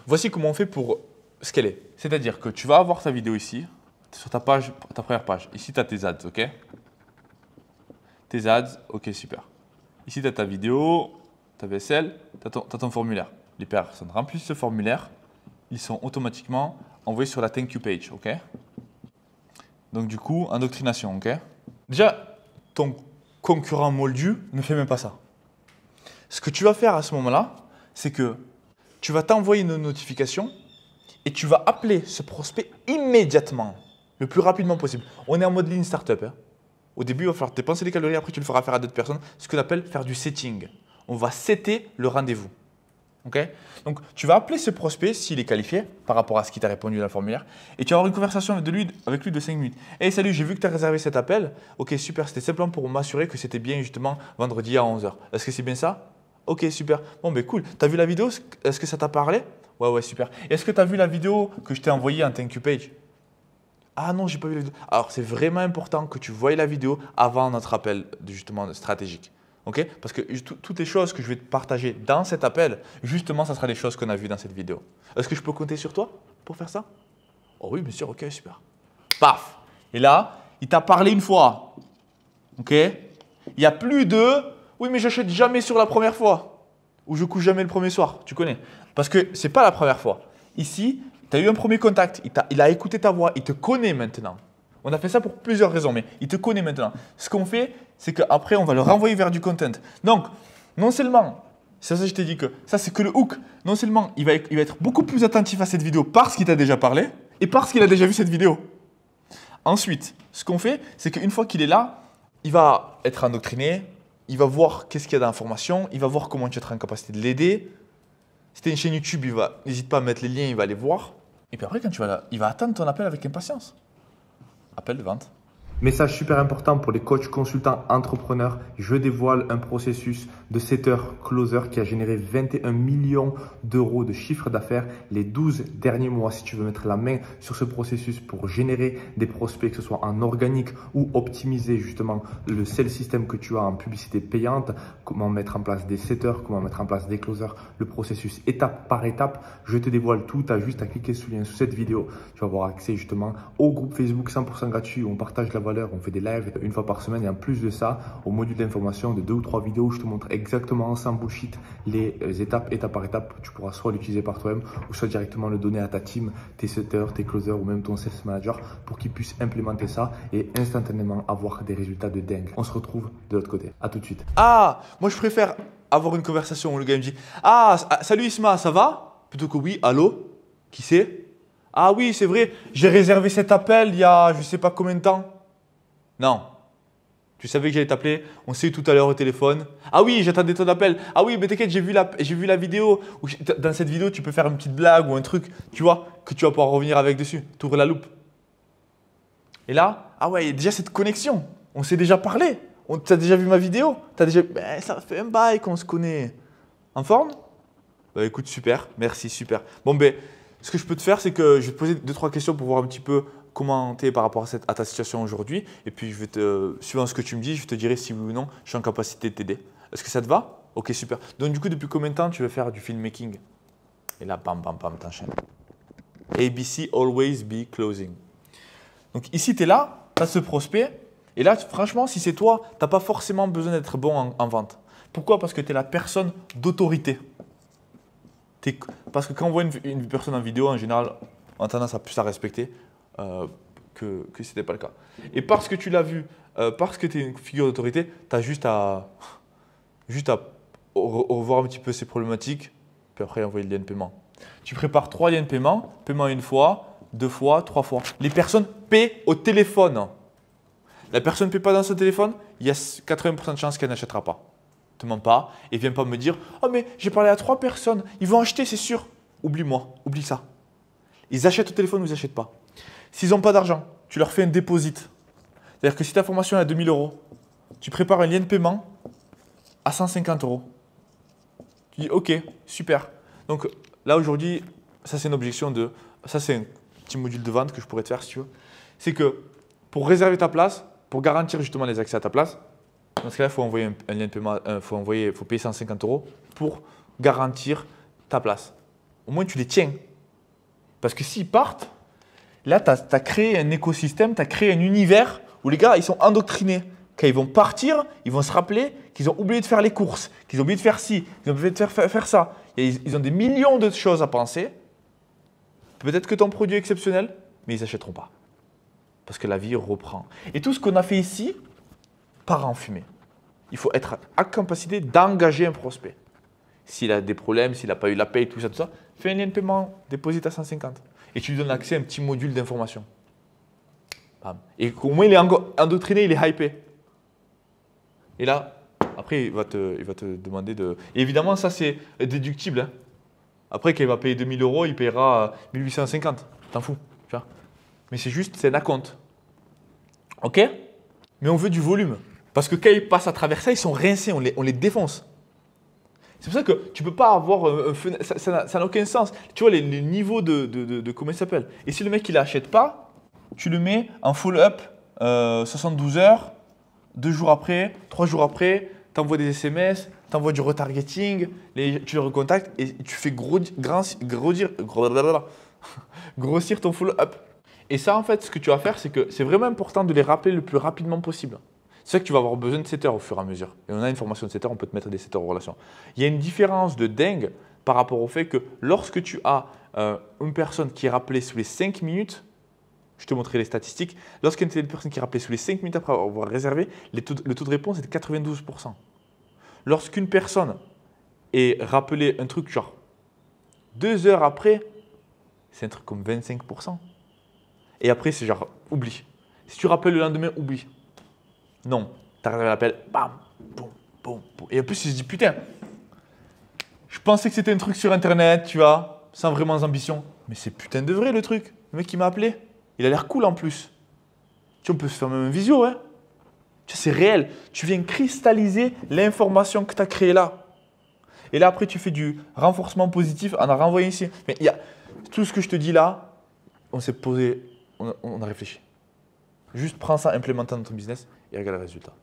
Voici comment on fait pour scaler. C'est-à-dire que tu vas avoir ta vidéo ici, sur ta page, ta première page. Ici, tu as tes ads, ok? Tes ads, ok, super. Ici, tu as ta vidéo, ta VSL, tu as ton formulaire. Les personnes remplissent ce formulaire, ils sont automatiquement envoyés sur la thank you page, ok? Donc du coup, indoctrination, ok? Déjà, ton concurrent moldu ne fait même pas ça. Ce que tu vas faire à ce moment-là, c'est que tu vas t'envoyer une notification et tu vas appeler ce prospect immédiatement, le plus rapidement possible. On est en mode lean startup. Hein. Au début, il va falloir dépenser des calories, après tu le feras faire à d'autres personnes. Ce qu'on appelle faire du setting. On va setter le rendez-vous. Okay? Donc, tu vas appeler ce prospect s'il est qualifié par rapport à ce qu'il t'a répondu dans le formulaire et tu vas avoir une conversation avec lui de 5 minutes. Hey, salut, j'ai vu que tu as réservé cet appel. Ok, super, c'était simplement pour m'assurer que c'était bien justement vendredi à 11 h. Est-ce que c'est bien ça? Ok, super. Bon, ben cool. Tu as vu la vidéo? Est-ce que ça t'a parlé? Ouais, super. Est-ce que tu as vu la vidéo que je t'ai envoyée en thank you page? Ah non, j'ai pas vu la vidéo. Alors, c'est vraiment important que tu voies la vidéo avant notre appel justement stratégique. Okay? Parce que toutes les choses que je vais te partager dans cet appel, justement, ça sera les choses qu'on a vues dans cette vidéo. Est-ce que je peux compter sur toi pour faire ça? Oh oui, bien sûr, ok, super. Paf! Et là, il t'a parlé une fois. Ok? Il n'y a plus de « oui, mais j'achète jamais sur la première fois » ou « je couche jamais le premier soir ». Tu connais. Parce que ce n'est pas la première fois. Ici, tu as eu un premier contact, il a écouté ta voix, il te connaît maintenant. On a fait ça pour plusieurs raisons, mais il te connaît maintenant. Ce qu'on fait, c'est qu'après, on va le renvoyer vers du content. Donc, non seulement, c'est ça que je t'ai dit que ça, c'est que le hook. Non seulement, il va être beaucoup plus attentif à cette vidéo parce qu'il t'a déjà parlé et parce qu'il a déjà vu cette vidéo. Ensuite, ce qu'on fait, c'est qu'une fois qu'il est là, il va être endoctriné, il va voir qu'est-ce qu'il y a d'informations, il va voir comment tu es en capacité de l'aider. Si tu as une chaîne YouTube, n'hésite pas à mettre les liens, il va les voir. Et puis après, quand tu vas là, il va attendre ton appel avec impatience. Appel de vente. Message super important pour les coachs, consultants, entrepreneurs. Je dévoile un processus de setter-closer qui a généré 21 millions d'euros de chiffre d'affaires les 12 derniers mois. Si tu veux mettre la main sur ce processus pour générer des prospects, que ce soit en organique ou optimiser justement le sales system que tu as en publicité payante, comment mettre en place des setters, comment mettre en place des closers, le processus étape par étape, je te dévoile tout. Tu as juste à cliquer sur le lien sous cette vidéo. Tu vas avoir accès justement au groupe Facebook 100% gratuit où on partage la valeur, on fait des lives une fois par semaine et en plus de ça, au module d'information de 2 ou 3 vidéos où je te montre exactement sans bullshit les étapes par étape. Tu pourras soit l'utiliser par toi-même ou soit directement le donner à ta team, tes setters, tes closers ou même ton sales manager pour qu'ils puissent implémenter ça et instantanément avoir des résultats de dingue. On se retrouve de l'autre côté. À tout de suite. Ah, moi je préfère avoir une conversation où le gars me dit « Ah, salut Isma, ça va ?» plutôt que « Oui, allô, qui c'est ?»« Ah oui, c'est vrai, j'ai réservé cet appel il y a je ne sais pas combien de temps. » Non. Tu savais que j'allais t'appeler, on s'est eu tout à l'heure au téléphone. Ah oui, j'attendais ton appel. Ah oui, mais t'inquiète, j'ai vu la vidéo. Dans cette vidéo, tu peux faire une petite blague ou un truc, tu vois, que tu vas pouvoir revenir avec dessus. Tu ouvres la loupe. Et là, ah ouais, il y a déjà cette connexion. On s'est déjà parlé. Tu as déjà vu ma vidéo. Ben, ça fait un bail qu'on se connaît. En forme? Bah écoute, super, merci, super. Bon, ben, ce que je peux te faire, c'est que je vais te poser 2-3 questions pour voir un petit peu comment tu es par rapport à ta situation aujourd'hui. Et puis, suivant ce que tu me dis, je te dirai si oui ou non je suis en capacité de t'aider. Est-ce que ça te va? Ok, super. Donc, du coup, depuis combien de temps tu veux faire du filmmaking? Et là, bam, bam, bam, t'enchaînes. ABC, always be closing. Donc, ici, tu es là, tu as ce prospect. Et là, franchement, si c'est toi, tu n'as pas forcément besoin d'être bon en vente. Pourquoi? Parce que tu es la personne d'autorité. Parce que quand on voit une personne en vidéo, en général, on a tendance à plus la respecter que ce n'était pas le cas. Et parce que tu l'as vu, parce que tu es une figure d'autorité, tu as juste à revoir un petit peu ces problématiques, puis après envoyer le lien de paiement. Tu prépares 3 liens de paiement, paiement une fois, 2 fois, 3 fois. Les personnes paient au téléphone. La personne ne paie pas dans son téléphone, il y a 80% de chances qu'elle n'achètera pas. Ne te mens pas et viens pas me dire « Oh mais j'ai parlé à 3 personnes, ils vont acheter, c'est sûr. » Oublie-moi, oublie ça. Ils achètent au téléphone ou ils n'achètent pas. S'ils n'ont pas d'argent, tu leur fais un deposit. C'est-à-dire que si ta formation est à 2000 €, tu prépares un lien de paiement à 150 €. Tu dis « Ok, super. » Donc là aujourd'hui, ça c'est une objection de… Ça c'est un petit module de vente que je pourrais te faire si tu veux. C'est que pour réserver ta place, pour garantir justement les accès à ta place, dans ce cas-là, il faut envoyer un lien de paiement, faut payer 150 € pour garantir ta place. au moins tu les tiens. Parce que s'ils partent, là, tu as créé un écosystème, tu as créé un univers où les gars, ils sont endoctrinés. Quand ils vont partir, ils vont se rappeler qu'ils ont oublié de faire les courses, qu'ils ont oublié de faire ci, qu'ils ont oublié de faire ça. Et ils ont des millions de choses à penser. Peut-être que ton produit est exceptionnel, mais ils n'achèteront pas. Parce que la vie reprend. Et tout ce qu'on a fait ici part en fumée. Il faut être à capacité d'engager un prospect. S'il a des problèmes, s'il n'a pas eu la paye, tout ça, fais un lien de paiement, déposite à 150. Et tu lui donnes accès à un petit module d'information. Et au moins, il est endoctriné, il est hypé. Et là, après, il va te demander de… Et évidemment, ça, c'est déductible. Hein. Après, quand il va payer 2000 €, il paiera 1850. T'en fous. Tu vois. Mais c'est juste, c'est un acompte. OK? Mais on veut du volume. Parce que quand ils passent à travers ça, ils sont rincés, on les défonce. C'est pour ça que tu ne peux pas avoir un fenêtre, ça n'a aucun sens. Tu vois les niveaux de comment il s'appelle. Et si le mec il l'achète pas, tu le mets en follow-up 72 heures, 2 jours après, 3 jours après, tu envoies des SMS, tu envoies du retargeting, tu le recontactes et tu fais grossir ton follow-up. Et ça en fait, ce que tu vas faire, c'est que c'est vraiment important de les rappeler le plus rapidement possible. C'est vrai que tu vas avoir besoin de setters au fur et à mesure. Et on a une formation de setter, on peut te mettre des setters en relation. Il y a une différence de dingue par rapport au fait que lorsque tu as une personne qui est rappelée sous les 5 minutes, je te montrerai les statistiques, lorsqu'il y a une personne qui est rappelée sous les 5 minutes après avoir réservé, le taux de réponse est de 92%. Lorsqu'une personne est rappelée un truc genre 2 heures après, c'est un truc comme 25%. Et après, c'est genre oublie. Si tu rappelles le lendemain, oublie. Non, tu as l'appel, bam, boum, boum, boum. Et en plus, il se dit, putain, je pensais que c'était un truc sur Internet, tu vois, sans vraiment ambition. Mais c'est putain de vrai le truc. Le mec qui m'a appelé, il a l'air cool en plus. Tu vois, on peut se faire même une visio, hein. Tu vois, c'est réel. Tu viens cristalliser l'information que tu as créée là. Et là, après, tu fais du renforcement positif en a renvoyé ici. Mais il y a tout ce que je te dis là, on s'est posé, on a réfléchi. Juste prends ça, implémente dans ton business et regarde le résultat.